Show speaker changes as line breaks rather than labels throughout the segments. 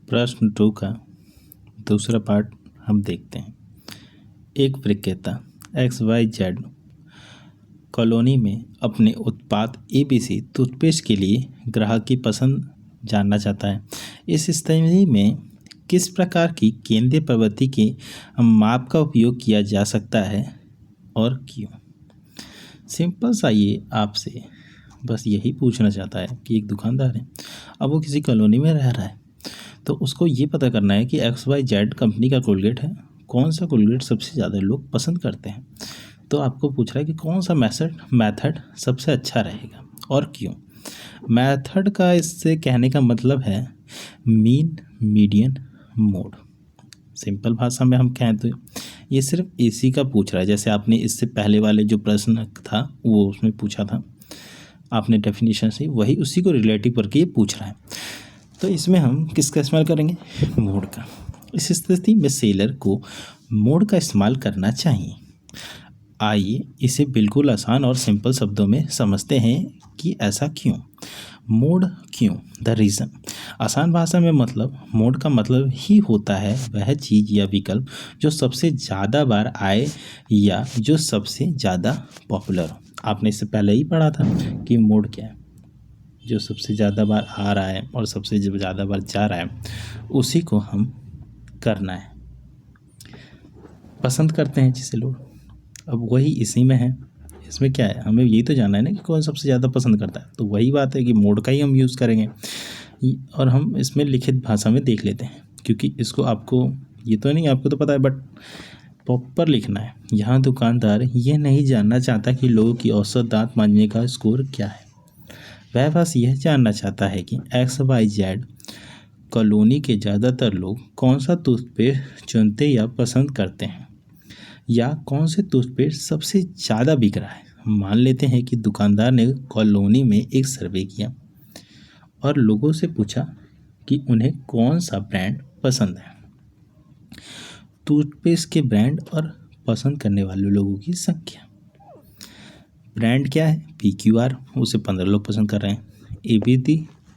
प्रश्न 2 का दूसरा पार्ट हम देखते हैं। एक विक्रेता XYZ कॉलोनी में अपने उत्पाद ABC टूथपेस्ट के लिए ग्राहक की पसंद जानना चाहता है। इस स्थिति में किस प्रकार की केंद्रीय प्रवृत्ति के माप का उपयोग किया जा सकता है और क्यों? सिंपल सा ये आपसे बस यही पूछना चाहता है कि एक दुकानदार है, अब वो किसी कॉलोनी में रह रहा है, तो उसको ये पता करना है कि XYZ कंपनी का कोलगेट है, कौन सा कोलगेट सबसे ज़्यादा लोग पसंद करते हैं। तो आपको पूछ रहा है कि कौन सा मेथड सबसे अच्छा रहेगा और क्यों। मेथड का इससे कहने का मतलब है मीन, मीडियन, मोड। सिंपल भाषा में हम कहें तो ये सिर्फ इसी का पूछ रहा है। जैसे आपने इससे पहले वाले जो प्रश्न था वो उसमें पूछा था, आपने डेफिनेशन से वही उसी को रिलेटिव करके ये पूछ रहा है। तो इसमें हम किसका इस्तेमाल करेंगे? मोड का। इस स्थिति में सेलर को मोड का इस्तेमाल करना चाहिए। आइए इसे बिल्कुल आसान और सिंपल शब्दों में समझते हैं कि ऐसा क्यों। मोड क्यों, द रीज़न। आसान भाषा में मतलब मोड का मतलब ही होता है वह चीज़ या विकल्प जो सबसे ज़्यादा बार आए या जो सबसे ज़्यादा पॉपुलर हो। आपने इससे पहले ही पढ़ा था कि मोड क्या है, जो सबसे ज़्यादा बार आ रहा है और सबसे ज़्यादा बार जा रहा है उसी को हम करना है, पसंद करते हैं जिसे लोग। अब वही इसी में है। इसमें क्या है, हमें यही तो जानना है ना कि कौन सबसे ज़्यादा पसंद करता है। तो वही बात है कि मोड का ही हम यूज़ करेंगे और हम इसमें लिखित भाषा में देख लेते हैं, क्योंकि इसको आपको ये तो नहीं, आपको तो पता है, बट प्रॉपर लिखना है। यहाँ दुकानदार ये नहीं जानना चाहता कि लोगों की औसत दांत मांजने का स्कोर क्या है, वह बस यह जानना चाहता है कि XYZ कॉलोनी के ज़्यादातर लोग कौन सा टूथपेस्ट चुनते या पसंद करते हैं, या कौन से टूथपेस्ट सबसे ज़्यादा बिक रहा है। मान लेते हैं कि दुकानदार ने कॉलोनी में एक सर्वे किया और लोगों से पूछा कि उन्हें कौन सा ब्रांड पसंद है। टूथपेस्ट के ब्रांड और पसंद करने वाले लोगों की संख्या। ब्रांड क्या है? PQR, उसे 15 लोग पसंद कर रहे हैं।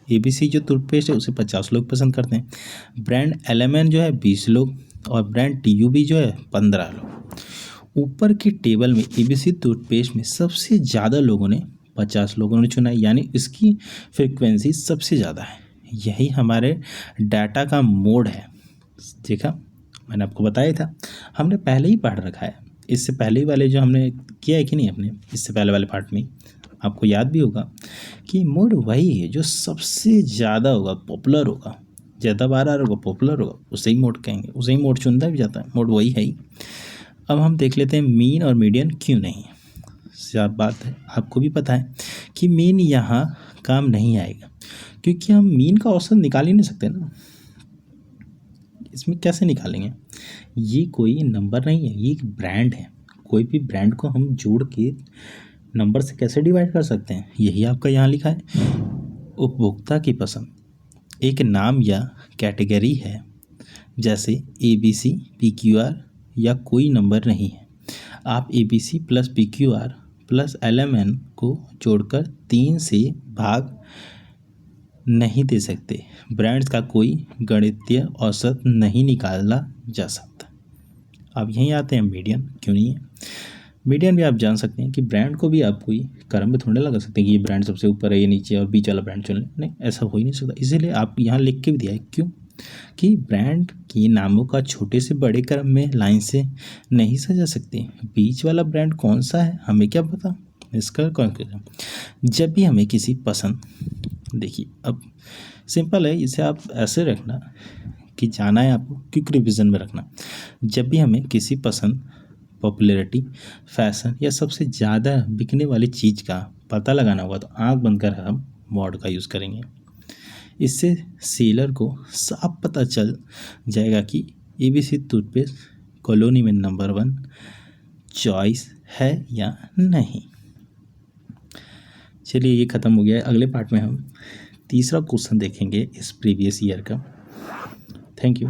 ABC जो टूथपेस्ट है उसे 50 लोग पसंद करते हैं। ब्रांड LMN जो है 20 लोग और ब्रांड TUB जो है 15 लोग। ऊपर की टेबल में ABC टूथपेस्ट में सबसे ज़्यादा लोगों ने 50 लोगों ने चुना है, यानी इसकी फ्रिक्वेंसी सबसे ज़्यादा है। यही हमारे डाटा का मोड है। देखा, मैंने आपको बताया था, हमने पहले ही पढ़ रखा है। इससे पहले वाले जो हमने किया है कि नहीं, अपने इससे पहले वाले पार्ट में आपको याद भी होगा कि मोड वही है जो सबसे ज़्यादा होगा, पॉपुलर होगा, ज़्यादा बार आ रहा होगा, पॉपुलर होगा, उसे ही मोड कहेंगे, उसे ही मोड चुनता भी जाता है। मोड वही है ही। अब हम देख लेते हैं मीन और मीडियन क्यों नहीं। साफ बात है, आपको भी पता है कि मीन यहाँ काम नहीं आएगा, क्योंकि हम मीन का औसत निकाल ही नहीं सकते ना। इसमें कैसे निकालेंगे? ये कोई नंबर नहीं है, ये एक ब्रांड है। कोई भी ब्रांड को हम जोड़ के नंबर से कैसे डिवाइड कर सकते हैं? यही आपका यहाँ लिखा है। उपभोक्ता की पसंद एक नाम या कैटेगरी है, जैसे ABC, PQR या कोई नंबर नहीं है। आप ABC plus PQR plus LMN को जोड़कर 3 से भाग नहीं दे सकते। ब्रांड्स का कोई गणितीय औसत नहीं निकाला जा सकता। अब यहीं आते हैं मीडियन क्यों नहीं है। मीडियन भी आप जान सकते हैं कि ब्रांड को भी आप कोई क्रम में थोड़े लगा सकते हैं कि ये ब्रांड सबसे ऊपर है, ये नीचे और बीच वाला ब्रांड चुन लें। नहीं, ऐसा हो ही नहीं सकता। इसीलिए आप यहाँ लिख के भी दिया है। क्यों? कि ब्रांड के नामों का छोटे से बड़े क्रम में लाइन से नहीं सजा सकते। बीच वाला ब्रांड कौन सा है हमें क्या पता। इसका कंक्लूजन, जब भी हमें किसी पसंद, देखिए अब सिंपल है, इसे आप ऐसे रखना कि जाना है आपको, क्विक रिविजन में रखना। जब भी हमें किसी पसंद, पॉपुलैरिटी, फैशन या सबसे ज़्यादा बिकने वाली चीज़ का पता लगाना होगा तो आंख बंद कर हम मोड का यूज़ करेंगे। इससे सेलर को साफ पता चल जाएगा कि ABC टूथपेस्ट कॉलोनी में नंबर 1 चॉइस है या नहीं। चलिए, ये ख़त्म हो गया है। अगले पार्ट में हम तीसरा क्वेश्चन देखेंगे इस प्रीवियस ईयर का। Thank you.